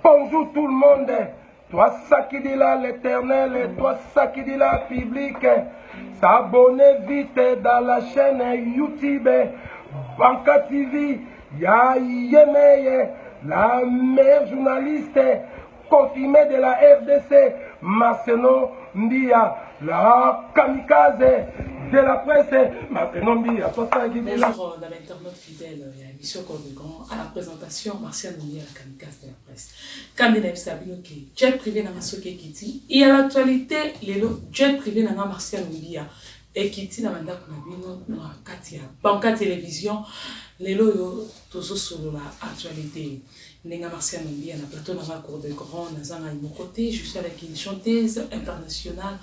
Bonjour tout le monde. Toi ça qui dit là l'éternel, toi ça qui dit là public. S'abonner vite dans la chaîne YouTube Banka TV. Ya Yemeye, la meilleure journaliste confirmée de la RDC, Marcelo Mbia, la kamikaze de la presse, Marcelo Mbia. Bonjour dans l'internaute fidèle et à l'émission Corps de Grand, à la présentation, Marcelo Mbia, la kamikaze de la presse. Kamina Sabinoki, jet privé dans Masoke Kiti, et à l'actualité, les jet privé dans Marcelo Mbia. Et Kiti na manda kunabino na Katia Banka Télévision lelo yo tozo solo la actualité Nenga Marcelo Mbia na plateau na Cour de Grand na zanga mon côté je suis avec une chanteuse internationale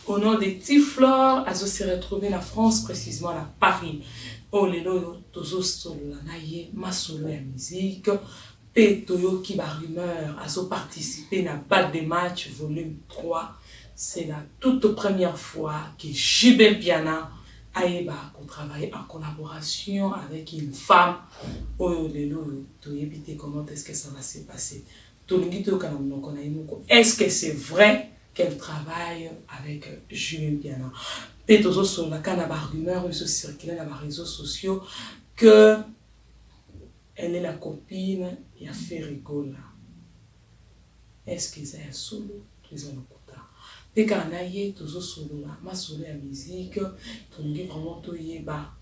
au nom de Tiflor azo se retrouver en France précisément à Paris oh lelo yo tozo solo la naye ma solo ya musique Petoyo qui va rumeur azo participer na balle de match volume 3. C'est la toute première fois que Jibem Piana Aeba travaille en collaboration avec une femme. Comment est-ce que ça va se passer? Est-ce que c'est vrai qu'elle travaille avec Jibem Piana? Peut-être sur la canne à rumeur, se circuler dans les réseaux sociaux que elle est la copine et a fait rigoler. Est-ce que c'est un solo? Et quand on a eu toujours solo là, ma solo la musique, on dit vraiment tout yeba.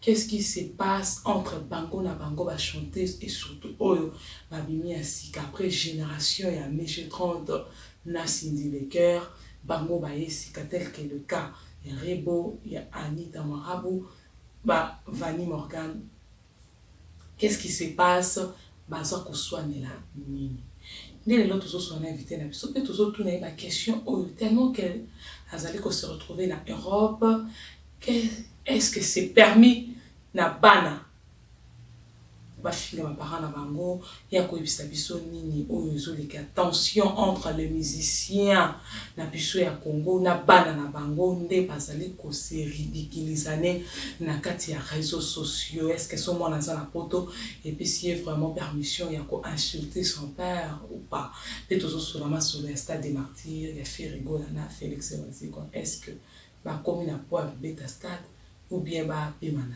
Qu'est-ce qui se passe entre Bango na Bango va chanter et surtout Oyo va bimi ainsi qu'après génération il y a Méché 30 na Cindy Becker, Bango va yesika tel que le cas il y a Rebo, il y a Anita Marabou, bah Vanny Morgan. Qu'est-ce qui se passe? Bah ça qu'on soit né là mini. Les autres sont invités na biso, et tous autres n'ont pas question tellement qu'elle a allé se retrouver en Europe. Est-ce que c'est permis na bana? Ba fille ma parent na bango, ya ko ibisa biso nini oyo les tension entre les musiciens na biso ya Congo na bana na bango nde bazali ko se ridiculiser na kati ya réseaux sociaux. Est-ce que son mona za na poto et puis si est vraiment permission ya ko insulter son père ou pas? Peut-être aussi sur la sur le stade des martyrs, ya fait rigoler na Félix Waziko. Est-ce que ba comme na po beta stade ou bien ba pemana?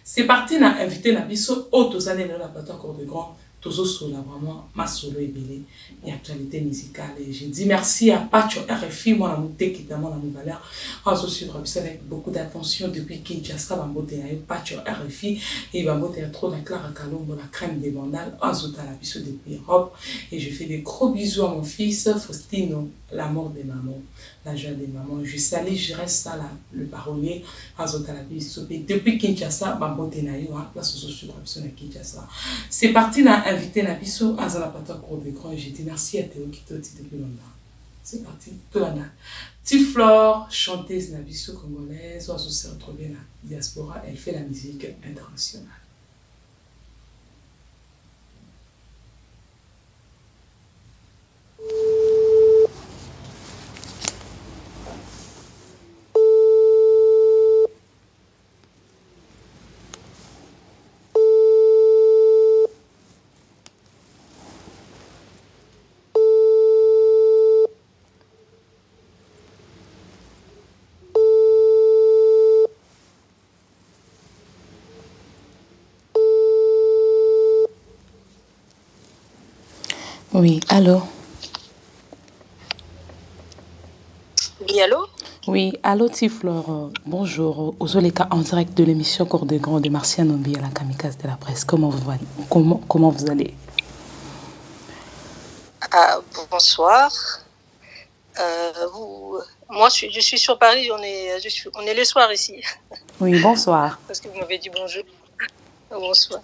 C'est parti, on a invité la biso autres années dans la plateau Cour de Grand, toujours sur la vraiment ma solo et belé et actualité musicale. Et j'ai dit merci à Pacho RFI, moi la montée qui demande la nouvelle on se suivre avec beaucoup d'attention depuis Kinshasa, Bambote Pacho RFI et Bambote trop la Clara Kalombo, la crème des vandales, on se la biso depuis Europe. Et je fais des gros bisous à mon fils Faustino, l'amour des mamans, la joie des mamans. Je salue, je reste là, le parolier, depuis Kinshasa, c'est parti, on a invité Nabiso à la plateau Cour de Grand. J'ai dit merci à Théo qui t'a dit depuis longtemps. C'est parti, tout là. Tiflor, chanteuse Nabiso congolaise, on se retrouver dans la diaspora, elle fait la musique internationale. Oui, allô? Oui, allô? Oui, allô Tiflor, bonjour. Ozoleka en direct de l'émission Cour de Grand de Marcelo Mbia, la kamikaze de la presse. Comment vous allez? Bonsoir. Moi, je suis sur Paris, on est le soir ici. Oui, bonsoir. Parce que vous m'avez dit bonjour. Bonsoir.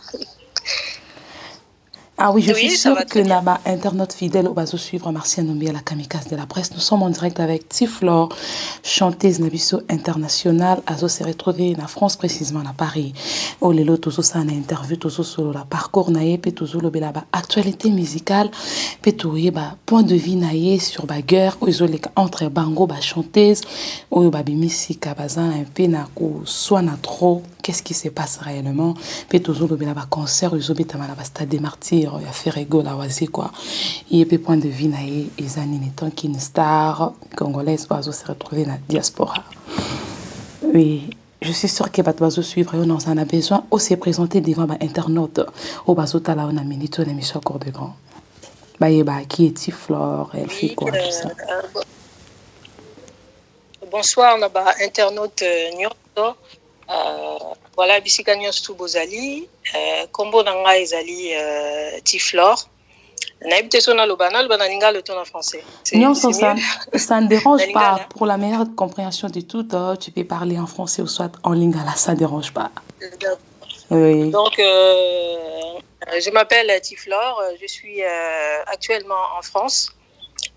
Ah oui, je suis sûre que là-bas, internaute fidèle, on va suivre Marcelo Mbia, la kamikaze de la presse. Nous sommes en direct avec Tiflor, chanteuse Nabiso internationale, à se retrouver en France, précisément à Paris. Oh, les lots, tout ça, on a interview, tout ça, sur le parcours, naïe, puis tout ça, là-bas, actualité musicale, puis tout, point de vue, naïe, sur la guerre, entre Bango, chanteuse, ou bimisi, kabazan, un peu, soit na trop, qu'est-ce qui se passe réellement. Puis toujours le concert, ils ont le stade des martyrs, il y a Ferrego, la Oasis, quoi. Et puis point de vue, ils ont une star congolaise, va se retrouver dans la diaspora. Oui. Je suis sûre que Batouazo suivre et on en a besoin aussi présenter devant l'internaute au Bazota là on a minute on a mis encore de grand. Bah qui est Tiflore, elle fait quoi tout ça. Bonsoir on a internaute Nyoto. Voilà bisika nyonso bozali kombo nanga ezali Tiflore. Ça ne dérange pas. Pour la meilleure compréhension de tout, tu peux parler en français ou soit en lingala, ça ne dérange pas. Oui. Donc, je m'appelle Tiflore, je suis actuellement en France.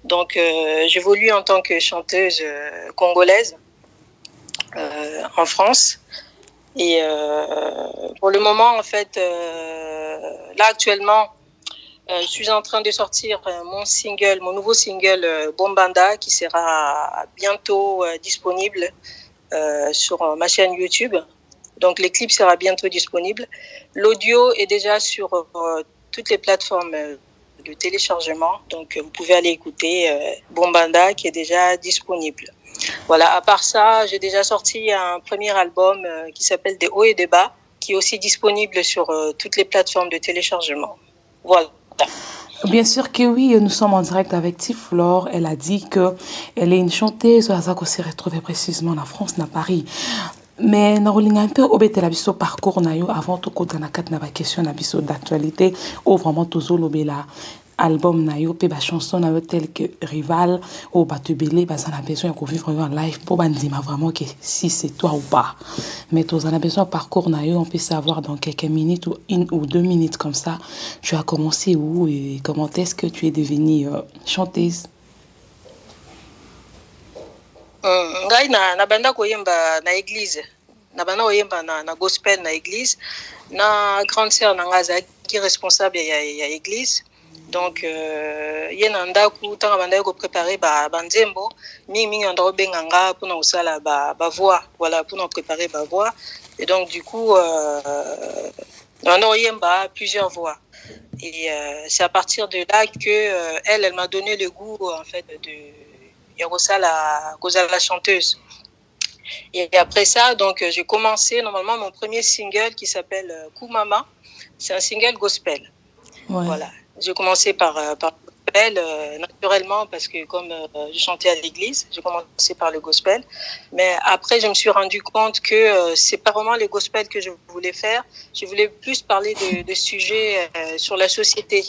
Donc, j'évolue en tant que chanteuse congolaise en France. Et pour le moment, en fait, là actuellement, je suis en train de sortir mon nouveau single Bombanda qui sera bientôt disponible sur ma chaîne YouTube. Donc les clips sera bientôt disponible. L'audio est déjà sur toutes les plateformes de téléchargement. Donc vous pouvez aller écouter Bombanda qui est déjà disponible. Voilà, à part ça, j'ai déjà sorti un premier album qui s'appelle Des hauts et des bas qui est aussi disponible sur toutes les plateformes de téléchargement. Voilà. Bien sûr que oui, nous sommes en direct avec Tiflore. Elle a dit qu'elle est une chanteuse, elle s'est retrouvée précisément en France, à Paris. Mais nous avons un peu obété la parcours avant tout dans la question d'actualité ou vraiment toujours l'obéla. Album nayo pe ba chanson nayo tel que Rival ou Batubele ba ça a besoin de vivre en live pour bandima vraiment que si c'est toi ou pas mais tu en as besoin parcours nayo on peut savoir dans quelques minutes ou 1 ou 2 minutes comme ça tu as commencé où et comment est-ce que tu es devenue chanteuse. Ngai na banda koyemba na église na banda koyemba na gospel na église na grande sœur nanga qui responsable ya église. Donc yena ndaku tanga banda ko préparer ba nzembo mingi ndo benganga pour na usala ba voix voilà pour nous préparer ba voix et donc du coup on yemba plusieurs voix et c'est à partir de là que elle m'a donné le goût en fait de la chanteuse. Et après ça, donc j'ai commencé normalement mon premier single qui s'appelle Koumama. C'est un single gospel. Ouais. Voilà. J'ai commencé par gospel naturellement parce que comme je chantais à l'église, j'ai commencé par le gospel. Mais après, je me suis rendu compte que c'est pas vraiment le gospel que je voulais faire. Je voulais plus parler de sujets sur la société.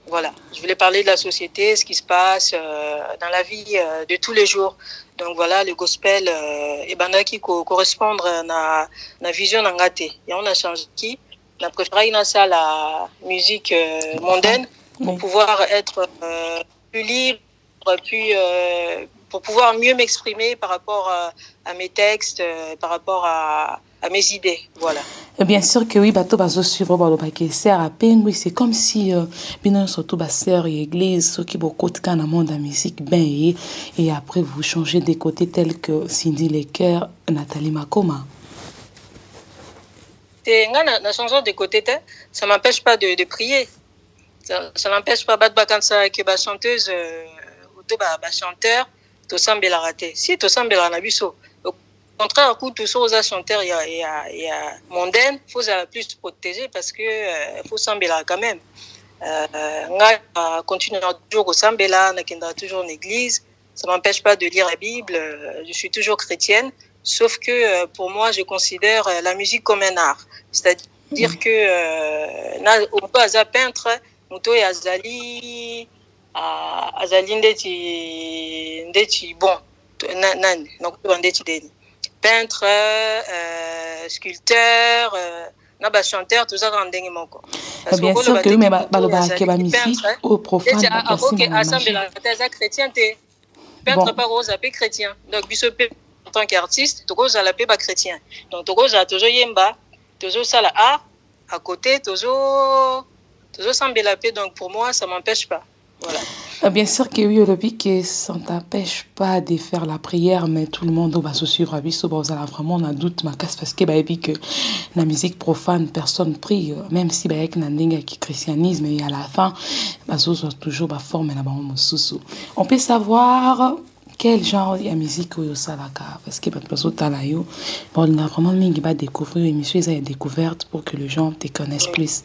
Voilà, je voulais parler de la société, ce qui se passe dans la vie de tous les jours. Donc voilà, le gospel et qui correspondre à la vision d'Angate. Et on a changé qui, on a préféré la musique mondaine pour pouvoir être plus libre, pour pouvoir mieux m'exprimer par rapport à mes textes, par rapport à mes idées, voilà. Bien sûr que oui, bateau bazo suivre ba lobaki sert à pengui, c'est comme si binan surtout ba sœur et église ceux qui beaucoup de dans monde de musique ben et après vous changez des côtés tels que Cindy Lecker, Nathalie Makoma. C'est na changeant des côtés ça m'empêche pas de prier. Ça n'empêche pas battre bakansa que ba chanteuse ou ba chanteur to sambela raté. Si to sambela na biso au contraire, coup, tous aux chanteurs, il y a mondaine, il faut plus se protéger parce que faut s'embêler quand même. Continuer toujours au s'embêler, toujours en église. Ça m'empêche pas de lire la Bible. Je suis toujours chrétienne, sauf que pour moi, je considère la musique comme un art. C'est-à-dire que on peut être peintre, muto et azali ndeti bon, nan donc ndeti deni. Peintre, sculpteur, chanteur, tout ça dans le dernier mot. Bien sûr que oui, mais la musique au profane. Ok, assemblée la chrétien, peintre pas rose, appelé chrétien. Donc, en tant qu'artiste, tu rose à la paix chrétien. Donc, tu rose à toujours yemba, toujours ça la à côté, toujours semble la paix. Donc, pour moi, ça m'empêche pas. Voilà. Bien sûr que oui, Olobi, que ça ne t'empêche pas de faire la prière, mais tout le monde va se suivre à Bisso, vous avez vraiment un doute, ma casse, parce que la musique profane, personne prie, même si il y a un christianisme, et à la fin, toujours la forme on peut savoir quel genre de musique au salaka, parce que on a vraiment mis à découvrir l'émission, ils ont découverte pour que les gens te connaissent plus.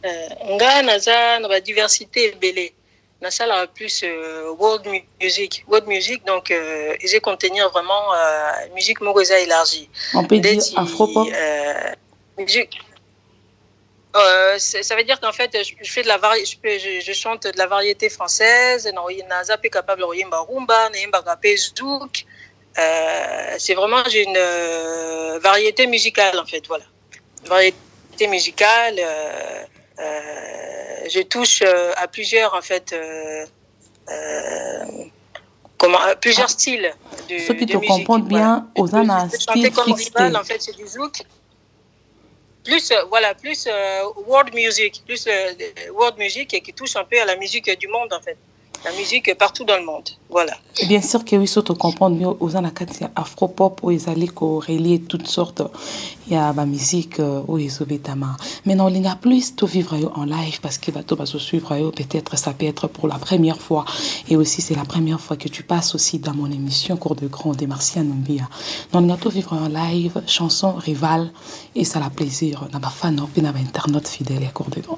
Nga naza na ba diversité ebele nasala plus world music donc ils contenir vraiment musique moko eza élargie. On peut dire afro-pop. Musique ça veut dire qu'en fait je fais de la je chante de la variété française, naza pe capable de rumba, naimba pe zouk. C'est vraiment j'ai une variété musicale en fait, voilà. Variété musicale je touche à plusieurs en fait plusieurs styles de ceux qui de te musique, comprennent bien voilà. aux un style comme rival en fait c'est du zouk plus plus world music et qui touche un peu à la musique du monde en fait, la musique partout dans le monde, voilà. Bien sûr que oui, ça te comprendre mieux aux anakati afro-pop où ils allaient relier toutes sortes. Il y a la musique où ils ont tama. Mais non, il y a plus de vivre en live parce que tu vas suivre peut-être ça peut être pour la première fois et aussi c'est la première fois que tu passes aussi dans mon émission Cours de Grand de Marcia Numbia. Non, il y a tout vivre en live, chanson rivale et ça la plaisir. N'a pas fan puis n'a pas internaute fidèle à Cours de Grand.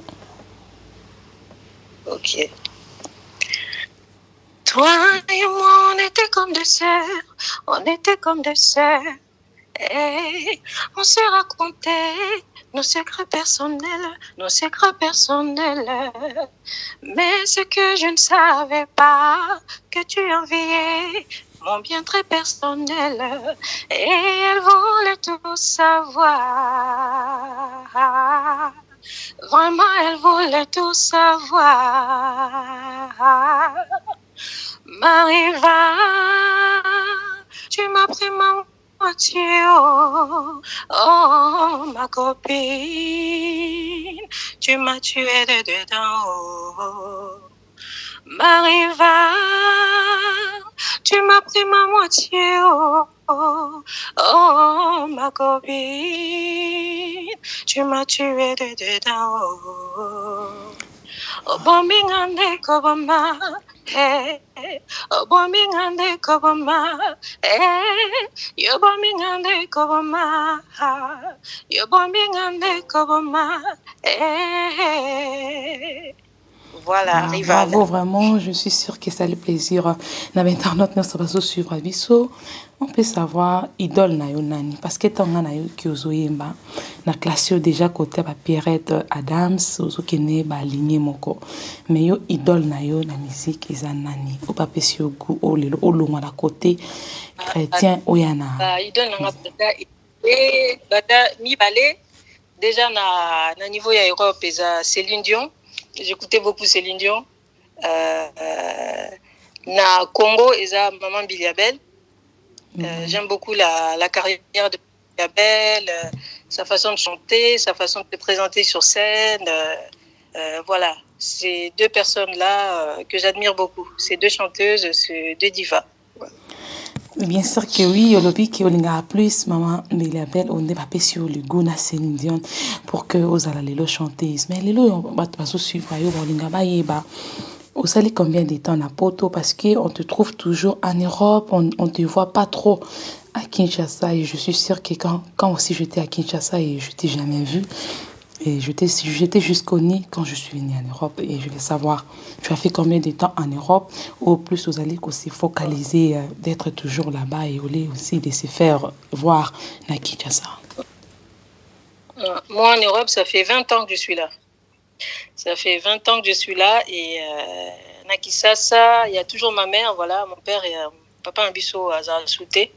Ok. Toi et moi, on était comme deux sœurs, et on s'est raconté nos secrets personnels, mais ce que je ne savais pas, que tu enviais mon bien très personnel, et elle voulait tout savoir. Vraiment, elle voulait tout savoir. Mariva, tu m'as pris ma moitié, oh, ma copine, tu m'as tué de dedans, oh. Mariva, tu m'as pris ma moitié, oh, ma copine, tu m'as tué de dedans, oh. Obomingande kobama, obomingande kobama, yobomingande kobama, yobomingande kobama, voilà, rival. Bravo, vraiment, je suis sûre que ça le plaisir. Na internaute nous va suivre Abisso. On peut savoir idole na yo nani parce que tant na yo ki ozoyemba na classe déjà côté ba Pierrette Adams ozo kene ba aligné moko. Mais yo idole na yo na musique eza nani o pa pesi yo gu o lelo o longwa na côté chrétien oyana. Idole na et bada mi balé déjà na niveau ya Europe eza Céline Dion. J'écoutais beaucoup Céline Dion. Na Congo, eza Maman Biliabel. J'aime beaucoup la carrière de Biliabel, sa façon de chanter, sa façon de se présenter sur scène. Voilà, ces deux personnes-là que j'admire beaucoup. Ces deux chanteuses, ces deux divas. Voilà. Bien sûr que oui, Olobi qui olinga plus maman Biliabel on n'est pas sur le goût na Céline Dion pour que aux ala lelo chanteuse mais lelo on va suivre yo olinga ba yeba au sali combien de temps na poto parce que on te trouve toujours en Europe, on te voit pas trop à Kinshasa et je suis sûre que quand aussi j'étais à Kinshasa et je t'ai jamais vu et j'étais juste connue quand je suis venue en Europe et je vais savoir, tu as fait combien de temps en Europe ou plus aux allées aussi focaliser d'être toujours là-bas et aussi de se faire voir à Kinshasa. Moi en Europe, ça fait 20 ans que je suis là. Ça fait 20 ans que je suis là et à Kinshasa, il y a toujours ma mère, voilà, mon père et papa Mbiso à Souté.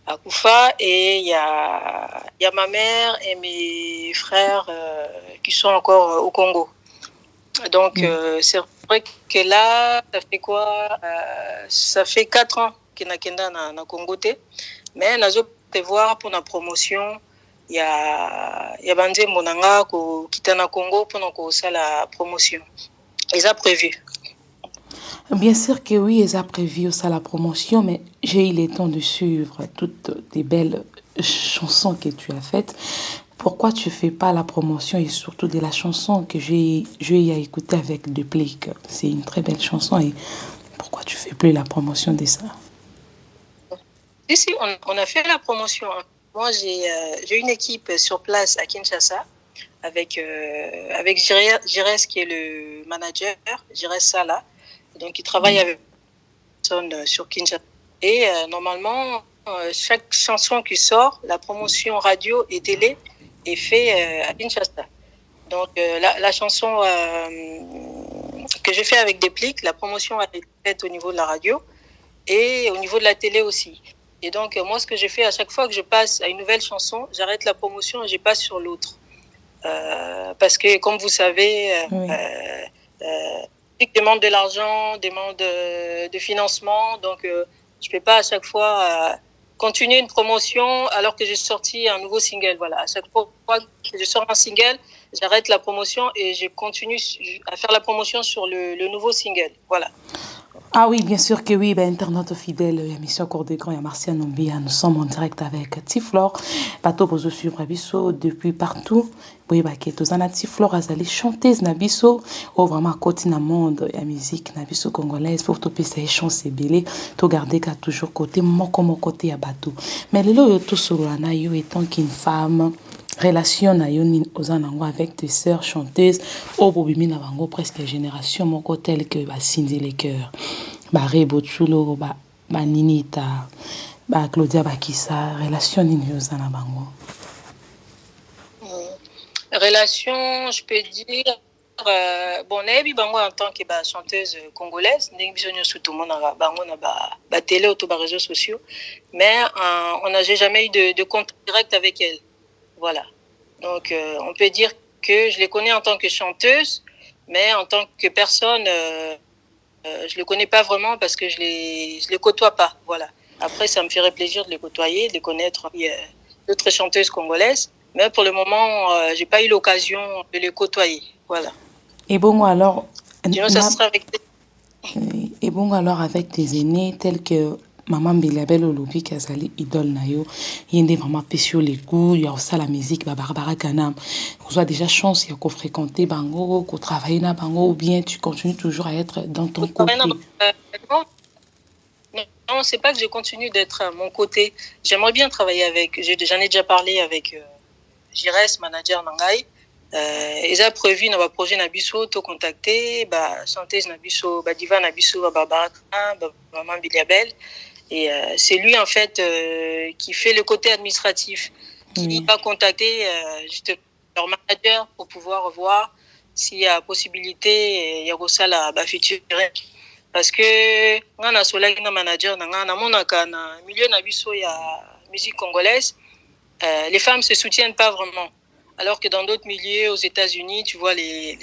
À Koufa et il y a ma mère et mes frères qui sont encore au Congo. Donc c'est vrai que là ça fait quoi ça fait 4 ans que nakenda na Congo te mais nazo prévoir pour la promotion il y a bande monanga ko kita na Congo pour ko ça la promotion ils ont prévu. Bien sûr que oui, ils ont prévu ça la promotion, mais j'ai eu le temps de suivre toutes tes belles chansons que tu as faites. Pourquoi tu fais pas la promotion et surtout de la chanson que j'ai à écouter avec Duplique? C'est une très belle chanson et pourquoi tu fais plus la promotion de ça? Si, on a fait la promotion. Moi, j'ai une équipe sur place à Kinshasa avec Jires qui est le manager, Jires Sala. Donc, il travaille avec personne sur Kinshasa. Et normalement, chaque chanson qui sort, la promotion radio et télé est faite à Kinshasa. Donc, la chanson que j'ai fait avec Déplique, la promotion a été faite au niveau de la radio et au niveau de la télé aussi. Et donc, moi, ce que j'ai fait à chaque fois que je passe à une nouvelle chanson, j'arrête la promotion et je passe sur l'autre. Parce que, comme vous savez, demande de l'argent, demande de financement. Donc, je ne peux pas à chaque fois continuer une promotion alors que j'ai sorti un nouveau single. Voilà, à chaque fois que je sors un single, j'arrête la promotion et je continue à faire la promotion sur le nouveau single. Voilà. Ah oui, bien sûr que oui, internaute fidèle, émission Cours des Grands, et Marcia Nombia, nous sommes en direct avec Tiflor, bateau pour suivre Abisso depuis partout. Oui, bah, que Tozana Tiflor, Azali, chanteuse Nabiso, oh vraiment, côté na monde, la musique Nabiso congolaise, pour topé sa chance et belé, to garder qu'à toujours côté, mon comme côté à bateau. Mais le lot, tout sur la yo étant qu'une femme, relation na yo ni ozanango avec tes sœurs chanteuses au bobimi na bango presque génération moko tel que ba Cindy les cœurs ba Rebo Chulo ba Ninita ba Claudia Bakissa relation ni ozana bango. Relation, je peux dire bon nayebi bango en tant que ba chanteuse congolaise ndenge biso nyonso tout monde na bango na ba télé ou ba réseaux sociaux, mais on n'a jamais eu de contact direct avec elle. Voilà. Donc, on peut dire que je les connais en tant que chanteuse, mais en tant que personne, je les connais pas vraiment parce que je les côtoie pas. Voilà. Après, ça me ferait plaisir de les côtoyer, de les connaître, d'autres chanteuses congolaises. Mais pour le moment, j'ai pas eu l'occasion de les côtoyer. Voilà. Et bon, alors. Sinon, ça sera avec. Et bon, alors, avec tes aînés tels que Maman Bilabel Olobi Kazali idole nayo yende vraiment pécio les goûts il y a aussi la musique ba Barbara Kanam vous avez déjà chance il y a qu'on fréquenter bango qu'on travaille na bango ou bien tu continues toujours à être dans ton côté. Non, c'est pas que je continue d'être à mon côté. J'aimerais bien travailler avec, j'en ai déjà parlé avec Jires, manager Nangai. Ils ont prévu dans le projet Nabiso te contacter, chanteuse Nabiso, diva Nabiso, Barbara Kanam, Maman Bilabel. Et c'est lui, en fait, qui fait le côté administratif, qui va contacter juste leur manager pour pouvoir voir s'il y a possibilité, il y a ça la featuring. Parce que, on a solé un manager, on a milieu nabiso, il y a musique congolaise, les femmes se soutiennent pas vraiment. Alors que dans d'autres milieux, aux États-Unis, tu vois les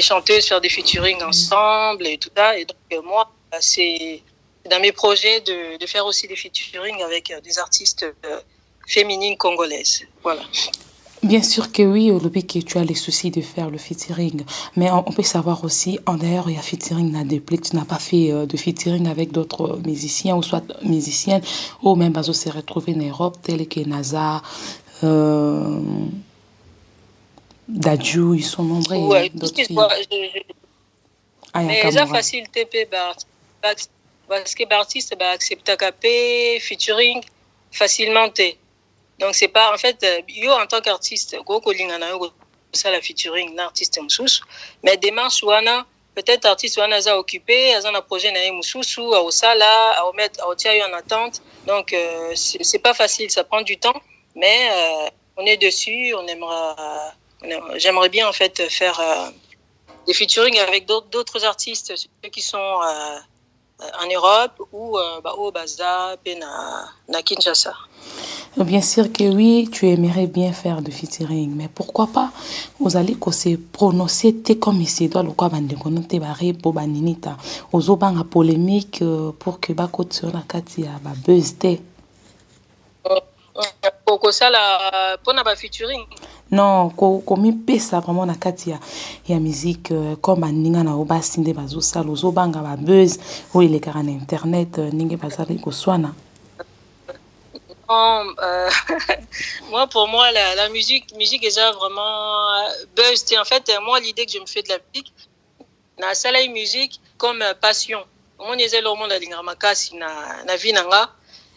chanteuses faire des featuring ensemble et tout ça. Et donc, moi, c'est dans mes projets de faire aussi des featuring avec des artistes féminines congolaises. Voilà. Bien sûr que oui, Olobi, que tu as les soucis de faire le featuring. Mais on peut savoir aussi, en d'ailleurs, il y a featuring na Déplique, tu n'as pas fait de featuring avec d'autres musiciens ou soit musiciennes, ou même Bazo s'est retrouvé en Europe, tels que NASA, Dadju, ils sont nombreux. Ouais, d'autres filles. Mais ça facilité, parce que l'artiste accepte KP, featuring facilement. Donc c'est pas en fait yo en tant qu'artiste goko lingana yo ça la featuring l'artiste msusu mais démarche wana peut-être artiste wana za occupé azan un projet na msusu au sala à mettre au tia en attente donc c'est pas facile, ça prend du temps mais on est dessus, j'aimerais bien en fait faire des featuring avec d'autres artistes ceux qui sont en Europe ou au Baza et na Kinshasa. Bien sûr que oui, tu aimerais bien faire de featuring, mais pourquoi pas vous allez se prononcer comme ici doit le quoi bande konote bare bo baninita ozo banga polémique pour que ba côté sur la katia ba buzz té pour ça la pour na ba featuring Non, komi pesa vraiment na kati ya musique comme aninga na oba sinde bazo sala ozobanga ba buzz ou il est na internet ninge bazali koswana. Non, moi pour moi la musique est déjà vraiment buzz. En fait, moi l'idée que je me fais de la musique, na sala musique comme passion. Mon ezelo le monde alinga makasi na vie nanga.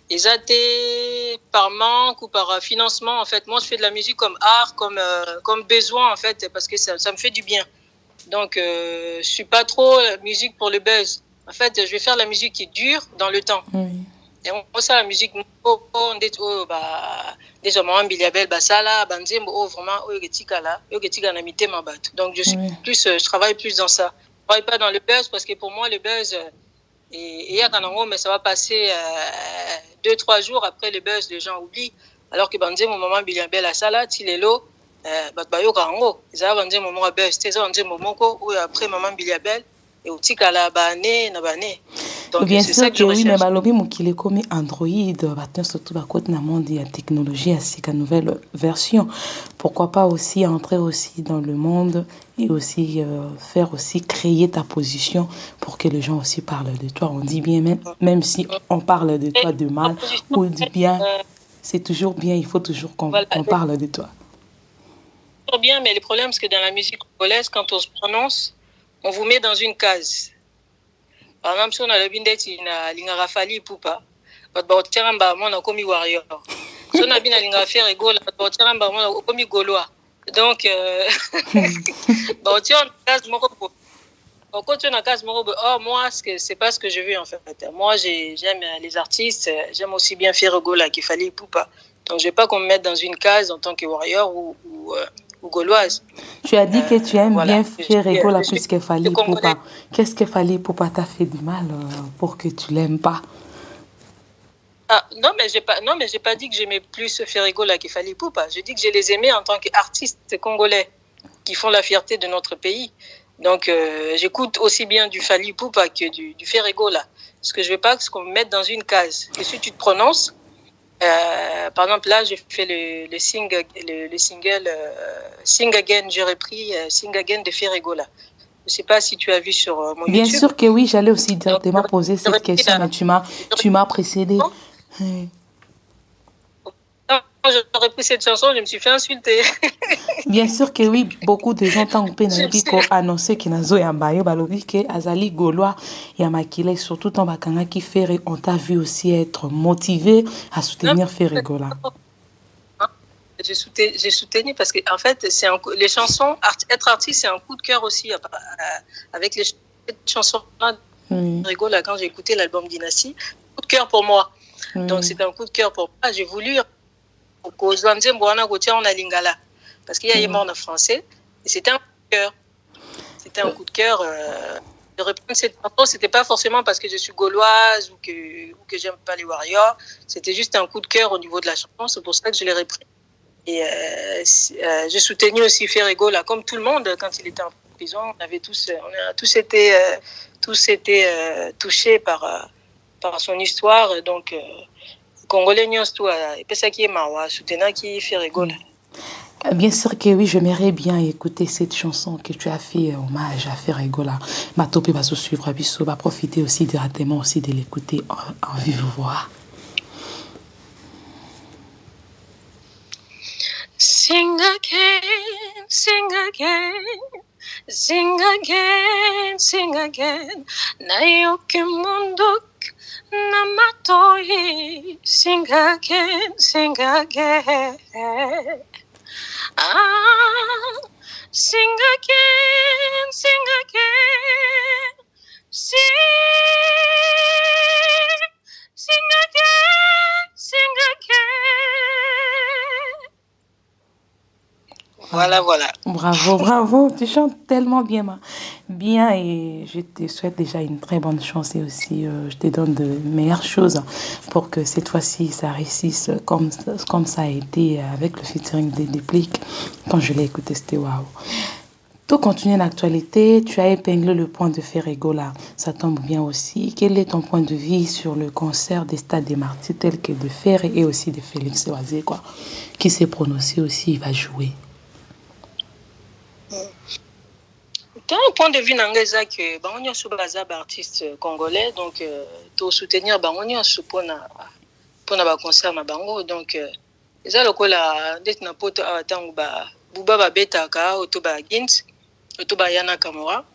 Et par manque ou par financement, en fait, moi je fais de la musique comme art, comme besoin en fait, parce que ça me fait du bien. Donc je suis pas trop musique pour le buzz. En fait, je vais faire la musique qui dure dans le temps. Oui. Et moi ça la musique déjà moi Biliabel basala banzembo vraiment ogetika na mitema bato. Donc je suis plus je travaille plus dans ça. Je travaille pas dans le buzz parce que pour moi le buzz et mais ça va passer 2-3 jours après le buzz, les gens oublient. Alors que bandé mon maman Biliabel à Sala, Tilelo, Batbayoka Ango, ils avaient bandé mon maman buzz, ils avaient bandé mon monko, ou après maman Biliabel, et au Tikala Bané, Nabané. Donc bien sûr que oui, mais balobi mukile comme Android, batin surtout ba côté na monde il y a technologie ainsi qu'à nouvelle version. Pourquoi pas aussi entrer aussi dans le monde et aussi faire aussi créer ta position pour que les gens aussi parlent de toi. On dit bien même si on parle de toi de mal ou du bien, c'est toujours bien, il faut toujours qu'on parle de toi. C'est bien, mais le problème c'est que dans la musique congolaise, quand on se prononce, on vous met dans une case. Par exemple, si on a le bindeti na lingara Fally Ipupa, ba otiramba mona komi warrior. Si on a bien lingara faire ego, ba otiramba mona komi gaulois. Donc ba otiramba case moko po. Quand tu as une case moko, oh moi c'est pas ce que je veux en fait. Moi j'aime les artistes, j'aime aussi bien faire ego là qu'il Fally Ipupa. Donc je veux pas qu'on me mette dans une case en tant que warrior ou gauloise. Tu as dit que tu aimes bien faire ego là plus que Fally Ipupa. Qu'est-ce que Fally Ipupa t'a fait du mal pour que tu l'aimes pas? Ah, non mais j'ai pas dit que j'aimais plus faire ego là que Fally Ipupa. Je dis que je les aimais en tant qu'artistes congolais qui font la fierté de notre pays. Donc j'écoute aussi bien du Fally Ipupa que du Ferrego là. Parce que je veux pas qu'on me mette dans une case. Et si tu te prononces, par exemple là j'ai fait le single Sing Again, j'ai repris Sing Again de Ferrego là. Je sais pas si tu as vu sur mon bien YouTube. Bien sûr que oui, j'allais aussi directement donc, poser cette question, mais tu m'as précédé. Quand j'aurais pris cette chanson, je me suis fait insulter. Bien sûr que oui, beaucoup de gens t'ont annoncé que Nazo Yambayo Balobi que Azali Gaulois Yamakile, surtout en Bakanga qui fait, on t'a vu aussi être motivé à soutenir Ferregola. J'ai soutenu parce que en fait, les chansons, être artiste, c'est un coup de cœur aussi avec les chansons-là. Ferregola, quand j'ai écouté l'album Dynastie, coup de cœur pour moi. Donc c'est un coup de cœur pour moi. J'ai voulu parce qu'il y a mort en français et c'était un coup de cœur. C'était un coup de cœur. De reprendre cette chanson, c'était pas forcément parce que je suis gauloise ou que j'aime pas les warriors. C'était juste un coup de cœur au niveau de la chanson. C'est pour ça que je l'ai repris. Et j'ai soutenu aussi Ferrego là, comme tout le monde quand il était en prison. On a tous été touchés par son histoire. Donc Congolais tout et ça qui est mawa soutenir qui fait rigoler. Bien sûr que oui, j'aimerais bien écouter cette chanson que tu as fait hommage à Ferregola. Ma topé va se suivre à Bissau, va profiter aussi directement aussi de l'écouter en vive voix. Sing again, sing again, sing again, sing again. Nayoke munduk namatoi, sing again, sing again. Ah, sing again, sing again, sing again, sing again. Voilà. Bravo, tu chantes tellement bien et je te souhaite déjà une très bonne chance et aussi je te donne de meilleures choses pour que cette fois-ci ça réussisse comme ça a été avec le featuring des Dépliques. Quand je l'ai écouté, c'était waouh. Tout continuer l'actualité, tu as épinglé le point de Ferregola. Ça tombe bien aussi. Quel est ton point de vue sur le concert des Stades des Martyrs tel que de Ferre et aussi de Félix Oazé, qui s'est prononcé aussi, il va jouer? un point de vue nangeza que bango nyonso baza ba artiste congolais donc to soutenir bango nyonso pona ba concert na bango donc eza lokola ndeti na poto atango ba buba ba betaka oto ba Gint oto ba Yana Kamura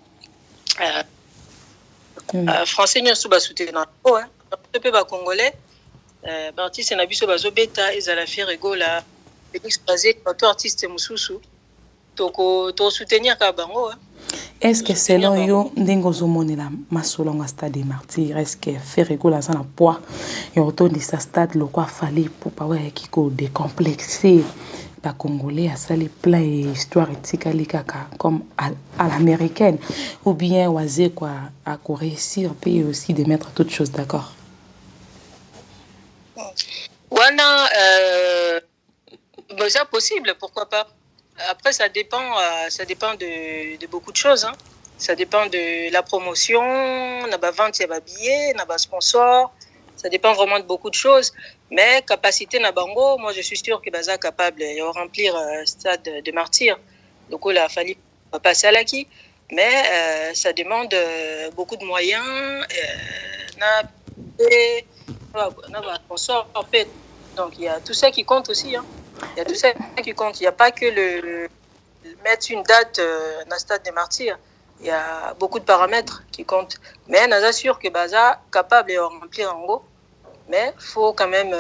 français nyonso ba soutenir hein pe ba congolais ba artiste na biso bazo beta ezala faire egola Félix Bazé to artiste mususu to soutenir ka bango hein. Est-ce que selon yo ndengo zomonela masolonga stade des martyrs est-ce que faire égola ça na poids et autour de sa stade le quoi fallait pour pas ouais qui ko décomplexer ba congolais à sali plein histoire etikali kaka comme à l'américaine ou bien oser quoi à réussir puis aussi de mettre toutes choses d'accord. Wana c'est possible, pourquoi pas. Après, ça dépend de beaucoup de choses. Hein. Ça dépend de la promotion, n'a pas vente, il y a billets, n'a pas sponsor. Ça dépend vraiment de beaucoup de choses. Mais capacité n'a bango, moi je suis sûr que Baza est capable de remplir stade de martyrs. Donc il a fallu passer à l'acquis. Mais ça demande beaucoup de moyens. N'a pas sponsor. Donc il y a tout ça qui compte aussi. Hein. Il y a tout ça qui compte. Il n'y a pas que le mettre une date dans le stade des martyrs. Il y a beaucoup de paramètres qui comptent. Mais on assure que Baza est capable de remplir en gros. Mais il faut quand même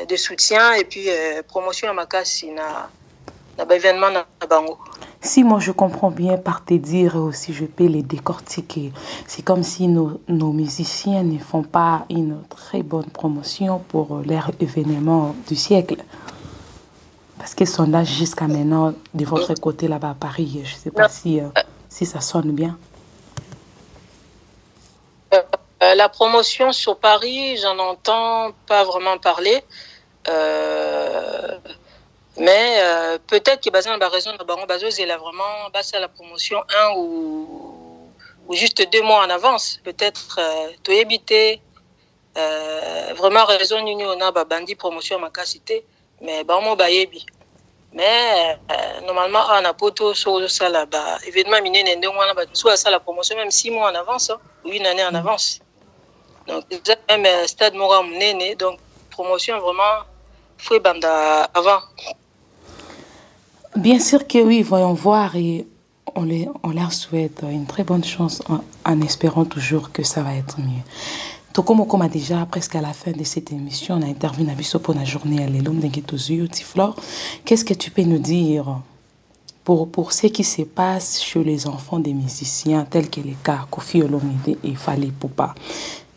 de soutien et puis promotion à ma casse si na événement na bango. Si moi je comprends bien par te dire aussi, je peux les décortiquer. C'est comme si nos musiciens ne font pas une très bonne promotion pour leur événement du siècle. Parce que sondage jusqu'à maintenant, de votre côté là-bas à Paris, je ne sais pas si ça sonne bien. La promotion sur Paris, j'en entends pas vraiment parler. Mais peut-être que Bazin a raison, Baron Bazos, il a vraiment basé la promotion 1 ou juste 2 mois en avance. Peut-être tu éviter vraiment raison on a bandi promotion à ma cité, mais Baron Bayebi. Mais normalement on a poto sur ça là bas événement miné n'ende on a soit ça la promotion même 6 mois en avance hein, ou une année en avance. Donc même stade Moram Néné donc promotion vraiment faut banda avant. Bien sûr que oui, voyons voir et on leur souhaite une très bonne chance en espérant toujours que ça va être mieux. Tout comme on a déjà presque à la fin de cette émission, on a interviewé Nabiso pour la journée à l'Elom d'Enguetozuyo, Tiflor. Qu'est-ce que tu peux nous dire pour ce qui se passe chez les enfants des musiciens, tels que les cas Kofi Olomide et Fally Ipupa?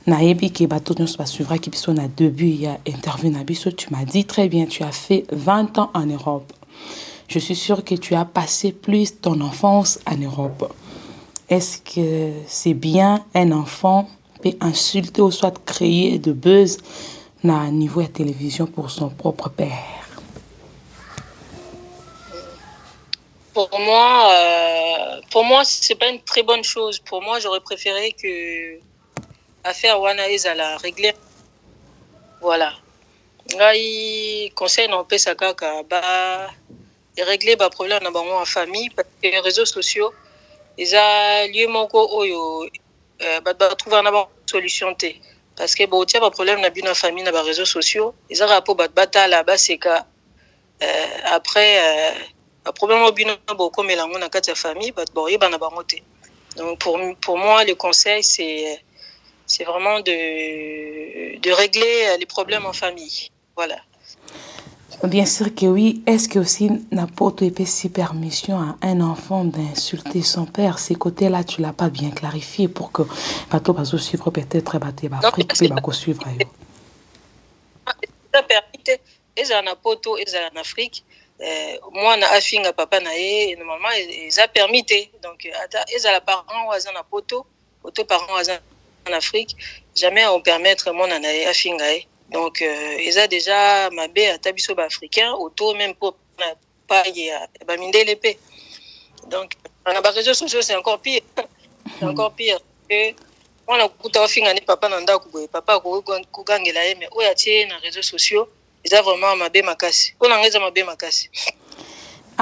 Naebi qui bateau nous va suivre qui sont à début il y a interviewé Nabiso, tu m'as dit très bien, tu as fait 20 ans en Europe. Je suis sûre que tu as passé plus ton enfance en Europe. Est-ce que c'est bien un enfant peut insulter ou soit créer de buzz à niveau de la télévision pour son propre père? Pour moi, c'est pas une très bonne chose. Pour moi, j'aurais préféré que affaire Wanaïs à la régler. Voilà. Ngai conseil non peut ça kaka ba et régler ba problème na bango en famille parce que les réseaux sociaux ils a lieu moko oyo ba trouver na solution té parce que bon tiens ba problème na bino famille na ba réseaux sociaux ils a rapport ba batala ba seka après ba problème au bino beaucoup mélango na kati ya famille ba boye ba na bango té. Donc pour moi le conseil c'est vraiment de régler les problèmes en famille. Voilà. Bien sûr que oui. Est-ce que aussi n'importe quelle permission à un enfant d'insulter son père? Ces côtés-là, tu l'as pas bien clarifié pour que bateau va suivre peut-être bateau va Afrique puis va suivre. Ça permet et en poto et en Afrique. Moi na afinga papa na e normalement ils a permis donc ils a la parent ou en poto auto parents en Afrique jamais on permettre mon anae afinga donc ils a déjà mabé à tabiso africain auto même pour pas ba mindele pe donc on a réseaux sociaux c'est encore pire que on a kuta afinga ni papa nanda ku papa ko gangela mais oya tie na réseaux sociaux ils a vraiment mabé makasi on a ngeza mabé makasi.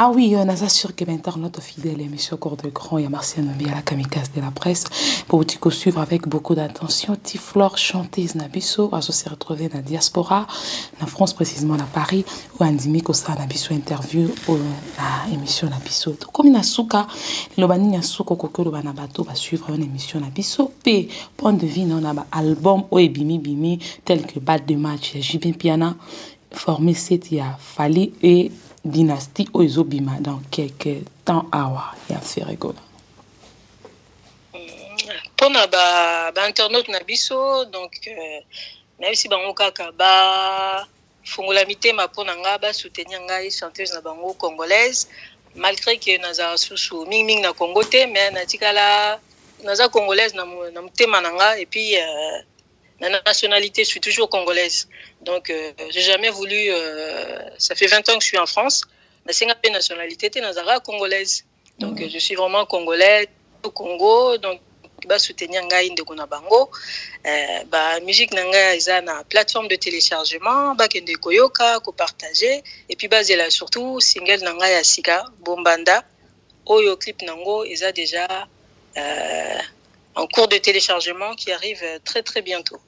Ah oui, on a sûr que l'internaute fidèle émission Cours de Grand, il y a Martial Nombi à la kamikaze de la presse. Pour vous suivre avec beaucoup d'attention, Tiflore, chanteuse Nabiso, à se retrouver dans la diaspora, en France précisément à Paris, où Andimi Kosa Nabiso interview, à émission Nabiso. Comme il y a Souka, le bani a Souko Koko, le banabato va suivre une émission Nabiso. P, point de vue, on a un album, Oebimi Bimi, tel que Bad de match, Jibin Piana, formé cette, il y a Fali et Dynastie Oizobima dans quelques temps il y a fait rigoler. Pour ba internaute na biso donc même si bango kaka ba fungola mitema pona nga ba soutenir ngai chanteuse na bango congolaise malgré que naza susu ming na Congo te mais na tikala naza congolaise na mutema nanga et puis la nationalité, je suis toujours congolaise. Donc, j'ai jamais voulu... ça fait 20 ans que je suis en France. Mais c'est une nationalité, c'est Nazara congolaise. Donc, je suis vraiment congolaise au Congo. Donc, je vais soutenir Ngaï Ndekona Bango. Musique Nanga, ils ont une plateforme de téléchargement. Bakende Koyoka, ko partager. Et puis, basé là, surtout, single Nanga Yasika, Bombanda. Oyo clip Nango, ils ont déjà en cours de téléchargement qui arrive très, très bientôt.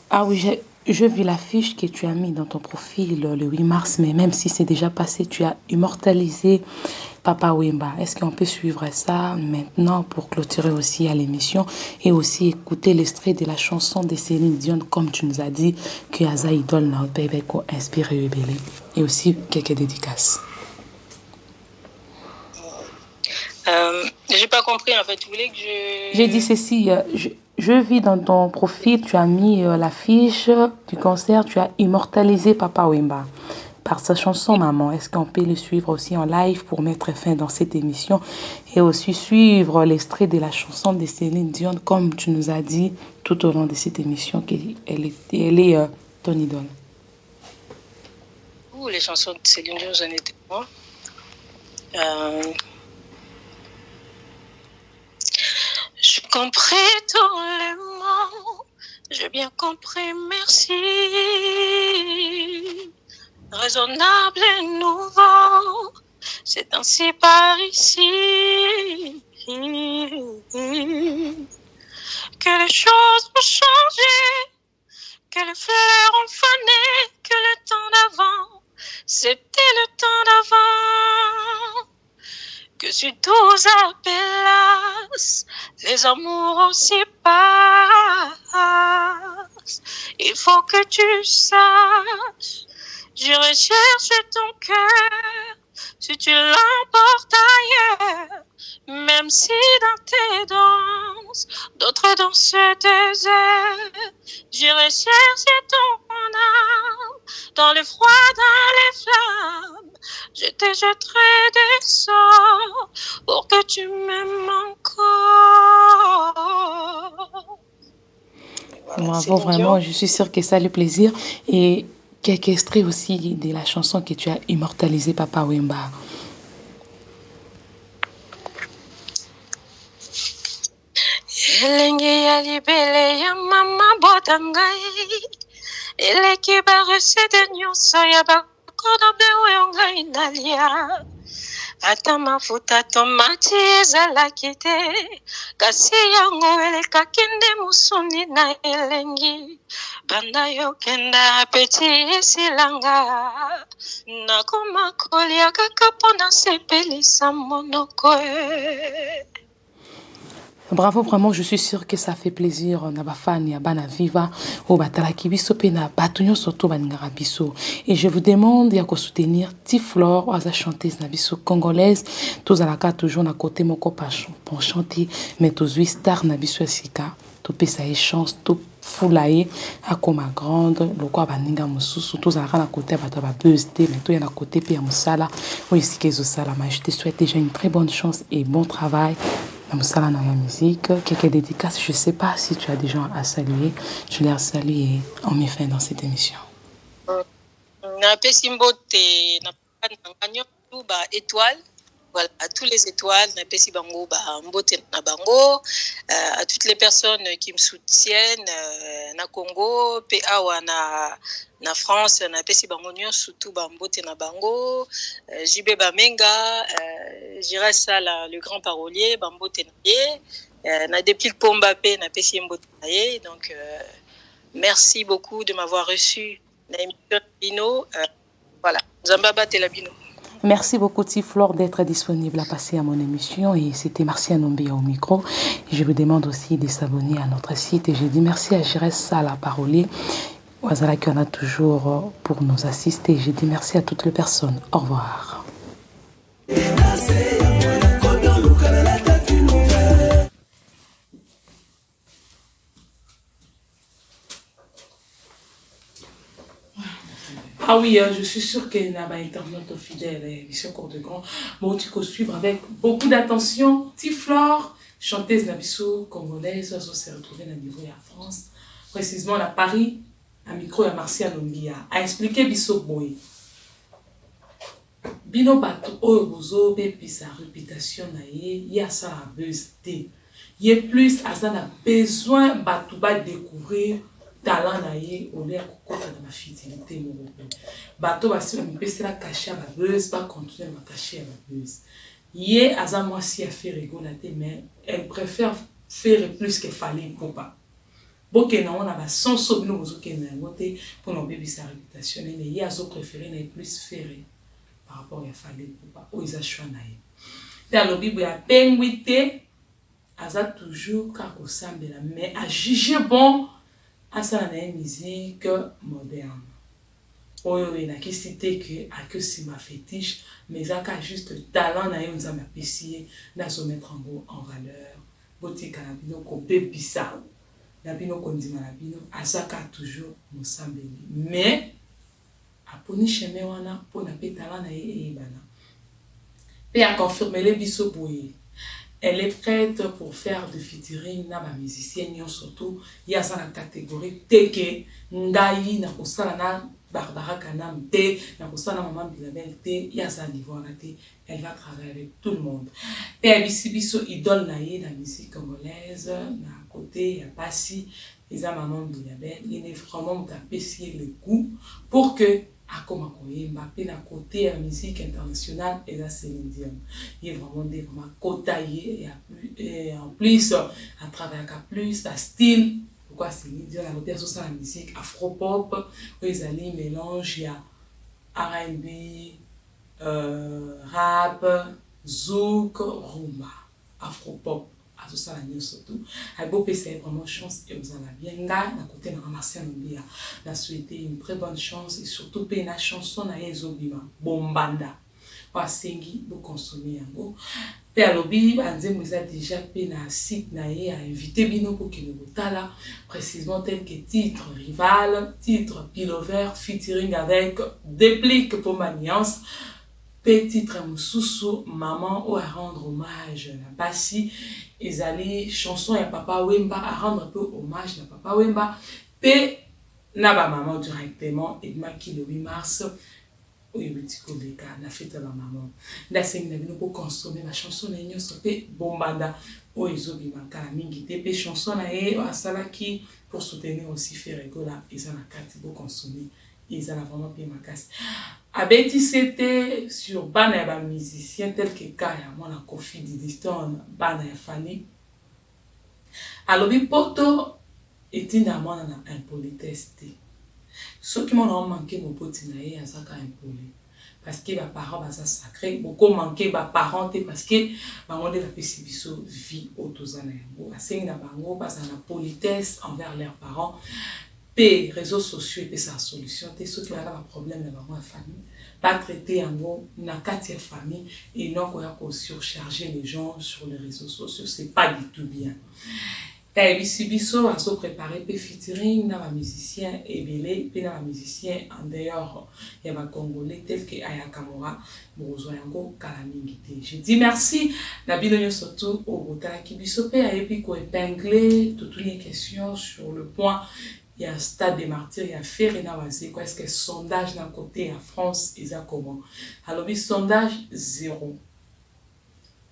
Ah oui, je vis l'affiche que tu as mis dans ton profil le 8 mars, mais même si c'est déjà passé, tu as immortalisé Papa Wemba. Est-ce qu'on peut suivre ça maintenant pour clôturer aussi à l'émission et aussi écouter l'extrait de la chanson de Céline Dion, comme tu nous as dit, que Aza Idol n'a pas inspiré Ubele, et aussi quelques dédicaces. J'ai pas compris en fait. Tu voulais que je... J'ai dit ceci. Je vis dans ton profil, tu as mis l'affiche du concert, tu as immortalisé Papa Wemba par sa chanson Maman. Est-ce qu'on peut le suivre aussi en live pour mettre fin dans cette émission et aussi suivre l'extrait de la chanson de Céline Dion, comme tu nous as dit tout au long de cette émission qu'elle est ton idole. Les chansons de Céline Dion, j'en étais moi. J'ai compris tous les mots, j'ai bien compris, merci. Raisonnable et nouveau, c'est ainsi par ici que les choses vont changer, que les fleurs ont fané, que le temps d'avant, c'était le temps d'avant. Que sur 12 appelations, les amours aussi passent. Il faut que tu saches, je recherche ton cœur, si tu l'emportes ailleurs, même si dans tes danses, d'autres dansent 2 heures. Je recherche ton âme, dans le froid, dans les flammes, je te jetterai des sorts pour que tu m'aimes encore. Voilà, bravo, vraiment, je suis sûre que ça a le plaisir. Et quelques extraits aussi de la chanson que tu as immortalisée, Papa Wemba. Elengi ya libele ya mama botangai, eleki baresede nyonso ya bakodobe oyo ngai nalia. Ata mafuta tomati ezalaki te, kasi yango elekaki nde mosuni na elengi. Banda yokenda apeti esilanga, nakoma kolia kaka mpona sepelisa monoko. Bravo, vraiment, je suis sûre que ça fait plaisir. On a ba fan, ya bana viva, o batalaki biso pe na batunyo soto baningara biso. Et je vous demande ya ko soutenir Tiflore, aza chanteuse na biso congolaise. Tous à la carte toujours na côté moko pour chanter, mais tous 8 stars na biso sika. To pesa e chance, to fulaye akoma grande, loko baninga mususu, tous à la côté bato ba buzzte, mais to ya na côté pe ya musala. O isike zo sala, mais je te souhaite déjà une très bonne chance et bon travail. Dans la musique, quelques dédicaces, je ne sais pas si tu as des gens à saluer. Je les salue et on met fin dans cette émission. Na pesimbote na étoile voilà, à tous les étoiles, Napesi Bango, Mbote na Bango, à toutes les personnes qui me soutiennent, na Congo, PA na France, Napesi Bango Nyon, surtout Mbote na Bango, JB Bamenga, Jira Sala, le grand parolier, Mbote na Ye, na déplique Pombapé, Napesi Mbote na Ye, donc merci beaucoup de m'avoir reçu dans l'émission Bino, voilà, Zambaba Telabino. Merci beaucoup Tiflore d'être disponible à passer à mon émission et c'était Marcia Nombia au micro. Je vous demande aussi de s'abonner à notre site et je dis merci à Jires Sala Parolier, Ouazala qui en a toujours pour nous assister. Je dis merci à toutes les personnes. Au revoir. Ah oui, je suis sûre qu'il y a un internaute fidèle et Mission Cours de Grand. Bon, tu peux suivre avec beaucoup d'attention. Tiflore, chanteuse Nabiso, congolaise, on s'est retrouvée à niveau à France, précisément à Paris, à micro à Marcia Nombia, a expliqué Biso Boy. Bino bato oyo bozo bepi sa réputation na ye, ya sa la buzz te. Ye plus asa na besoin bato ba découvrir talent na ye au lieu kokota na fidélité mo. Bato ba si ba mipesi la cacher ba buzz, ba continuer ma cacher ba buzz. Ye asa moi si a fait rigoler mais elle préfère faire plus que fallait pour pas. Boke na on a ba son so bino bozo ke na ngote pour no bepi sa réputation mais ye azo préférer na plus faire par rapport à Fallait Poupa, où ils ont choisi. Dans le Bible, il y a penguité, ils ont toujours kako sambela, mais à juger bon, à ça la musique moderne. Oyo il a qui cité que à que c'est ma fétiche, mais ça a juste talent na yon zama pesier, na se mettre en valeur. Botika na bino ko bebisa, na bino ko ndima na bino, à ça ka toujours mo sambeli. Mais aponi chemin wana pona petala na ye bana pe a confirmer les biso boye elle est prête pour faire de featuring na ba musicienne surtout ya sa na catégorie teke ngai na kosala na Barbara Kanam te na kosala maman Bilabel te ya sa niveau na te elle va travailler avec tout le monde pe bisi biso idole na ye na musique congolaise na côté ya Passi les maman Bilabel il est vraiment tapé le goût pour que à comment Mbappé n'a côté la musique internationale et la Céline Dion. Il est vraiment côtaillé et en plus à travers plus la style pourquoi Céline Dion a côté sur la musique afro-pop où ils allaient mélange il y a R&B rap zouk rumba afro-pop à tout ça la nuit surtout à beau c'est vraiment chance et vous en avez bien gars d'un côté de Marcia Nombia la souhaité une très bonne chance et surtout payer la chanson na Ezobima bombanda wa sengi pour consommer yango pe alobi banze muza déjà pe na site na ye a invité bino pour que nous tala précisément tel que titre rival titre pilover featuring avec déplique pour maniance titre Moussousou, maman ou à rendre hommage na Passi ezali chanson ya papa Wemba à rendre un peu hommage na papa Wemba pe na ba maman directement et maki le 8 mars au yebitiko leka na fête ba maman na sengi na bino pour consommer la chanson na nyonso pe bombanda o ezobima kala mingi te pe chanson na ye asala ki pour soutenir aussi Ferregola ils en a kati pour consommer ils en a vraiment bien ma casse. Abeti c'était sur bana ba musicien tel que Kaya mona Kofi Didiston bana ya Fali alobi poto etina mona na impolitesse ceux qui m'ont manqué mon poti na ye azaka impoli parce que ba parents ba sacré beaucoup manqué ba parents parce que bango de la pesibiso vie autozana yango asengi na bango ba na politesse envers leurs parents. Les réseaux sociaux et sa solution c'est ceux qui ont un problème dans la famille pas traiter en gros une carte de famille et non qu'on surcharger les gens sur les réseaux sociaux c'est pas du tout bien et biso a se préparer pe featuring na ba musicien ebele pe na ba musicien en dehors il y a ba congolais tel que Aya Kamora bozo yango kala mingi te je dis merci na bino surtout au botala ki biso pe a epi ko épingler toutes les questions sur le point. Il y a un stade des martyrs, il y a Ferina Wazé, quoi est-ce que sondage d'un côté en France, ils ont comment? Alors, le sondage 0.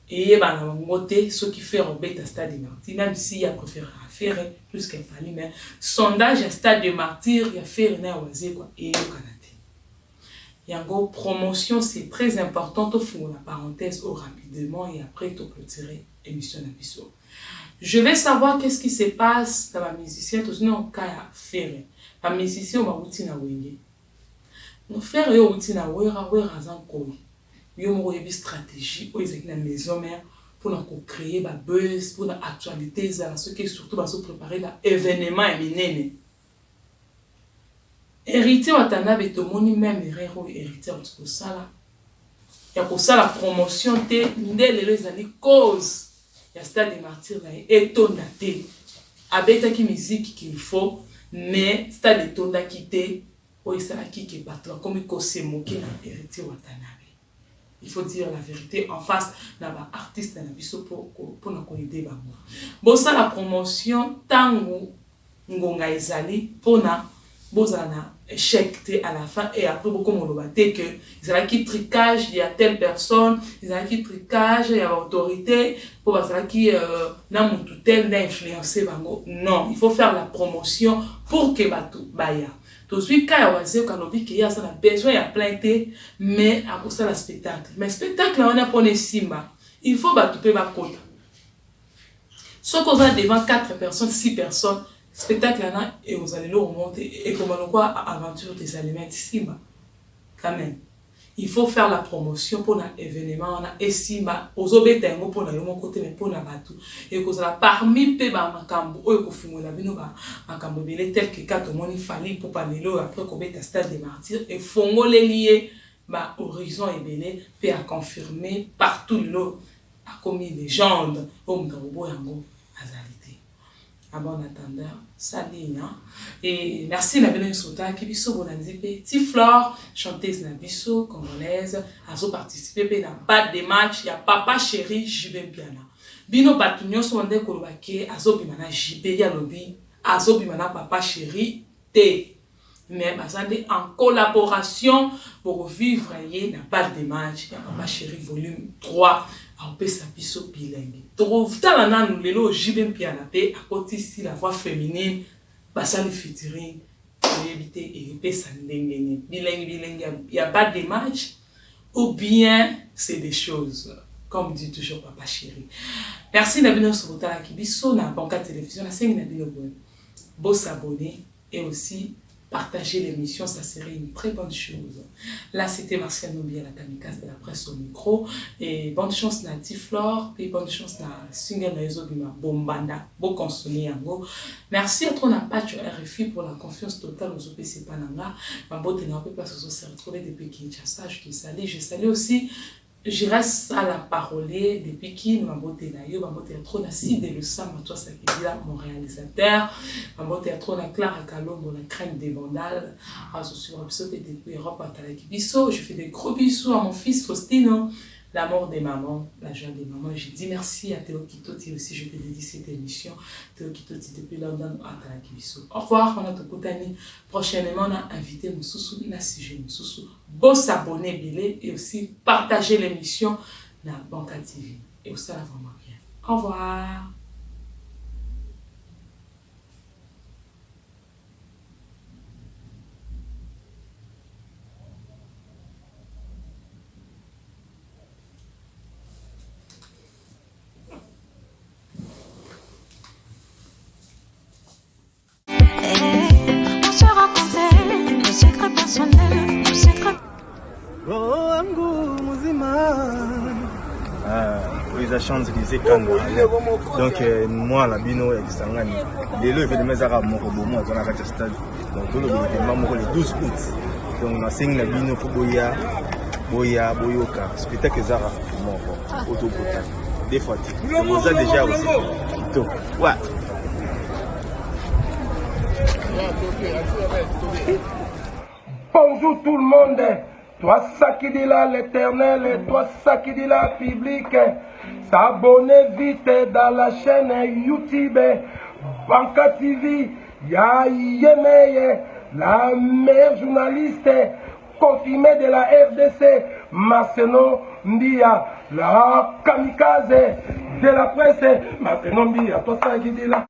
Et bah la montée ce qui fait en bête à stade de martyr, même s'il y a préféré à faire plus qu'elle fallait, mais sondage à stade de martyr, il y a fait rien à oser quoi et au Canada. Et en gros, promotion, c'est très important. Tu fais la parenthèse rapidement et après tu clôturer l'émission d'Abisso. Je vais savoir qu'est-ce qui se passe dans la musicienne. Tout le monde a fait. La musicienne, on va outil na wenge. On fait rien outil na wera zan koi. Yo mo une stratégie aux équipes na maison mère pour nous créer ba buzz, pour la actualité, ça ce qui surtout va se préparer la événement éminent. Héritier watanabe to moni même héritier au sala. Ya ko sala promotion te ndele les années cause. Ya stade des martyrs là étonnaté. Avec qui musique qu'il faut mais stade étonna quitté o isala qui ke battre comme ko se moquer na héritier watanabe. Il faut dire la vérité en face na ba artiste na biso pour na ko aider bango. Bon ça la promotion tango ngonga ezali pona bozana échec à la fin et après beaucoup on va dire que ils ont qui tricage il y a telle personne ils ont qui tricage il y a autorité pour ça qui n'a mon tutelle n'a influencé bango non il faut faire la promotion pour que batou baya tout de suite quand on sait qu'on oublie qu'il y a ça besoin il y a plein de mais à cause de la spectacle mais spectacle on a pour les simba il faut batou pe ba kota soit qu'on a devant 4 personnes 6 personnes spectacle là et vous allez le remonter et comment quoi aventure des aliments simba quand même il faut faire la promotion pour un événement on a et simba aux obetengo pour mon côté mais pour na batu et que ça parmi pe ba makambo o ko fungula bino ba makambo belé tel que quand on il fallait pour parler là après qu'on beta stade des martyrs et fongo les lier ba horizon et belé pe à confirmer partout là a commis légende au mgabobo yango azali. À bon attendant, salut et merci la venue sur ta qui biso bonanzipe Tiflor chanteuse na biso congolaise azo participer dans pas de match il y a papa chéri Jibé Piana bino batunyo so ndé ko bake azo bimana Jibé ya lobi azo bimana papa chéri té mais basande en collaboration pour vivre y n'a pas de match il y a papa chéri volume 3 on peut s'appuyer bilingue. Trouve ta la nous lelo Jibé Piana pe à côté si la voix féminine basa le featuring éviter et pe ça bilingue il y a pas de match ou bien c'est des choses comme dit toujours papa chéri. Merci d'abonner sur ta qui biso na banca télévision la 5 na bino bon s'abonner et aussi partager l'émission, ça serait une très bonne chose. Là, c'était Marcia Nombia, la kamikaze de la presse au micro. Et bonne chance na Tiflor, et bonne chance na single na Ezobima Bombanda, bon consommé yango. Merci à ton patch RFI pour la confiance totale aux OPC Pananga. Ma beauté n'a pas place aux se retrouver depuis Kinshasa. Je te salue. Je salue aussi. Je reste à la parole depuis qui ma beauté d'ailleurs, ma beauté trop na si de le sang, toi ça qui dit là mon réalisateur, ma beauté trop na Clara Kalombo la crème des vandales, à ce sur episode depuis Europe à Talakibiso. Je fais des gros bisous à mon fils Faustino, l'amour des mamans, la joie des mamans. Je dis merci à Théo Kitoti aussi, je te dédie cette émission. Théo Kitoti depuis London à Talakibiso. Au revoir, on a tout contenu. Prochainement, on a invité Moussoussou, na sujet Moussoussou. Bon s'abonner, Bilé, et aussi partager l'émission dans Banca TV. Et aussi, ça va vraiment bien. Au revoir. On se racontait nos secrets personnels, nos secrets. Ils ont changé les écrans. Donc, moi, la bino est extrêmement. Les lois de mes arabes, mon robot, moi, dans la stade. Donc, tout le monde le 12 août. Donc, on a 5 la bino pour Boyoka. Spectacle Zara, mon autopotal. Des fois, vous avez déjà aussi. Donc, ouais. Bonjour tout le monde. Toi ça qui dit là l'éternel, et toi ça qui dit là public. S'abonner vite dans la chaîne YouTube Banca TV. Ya Yemeye, la meilleure journaliste confirmée de la RDC, Marcelo Ndia. la kamikaze de la presse. Ma prénom à toi ça qui dit là.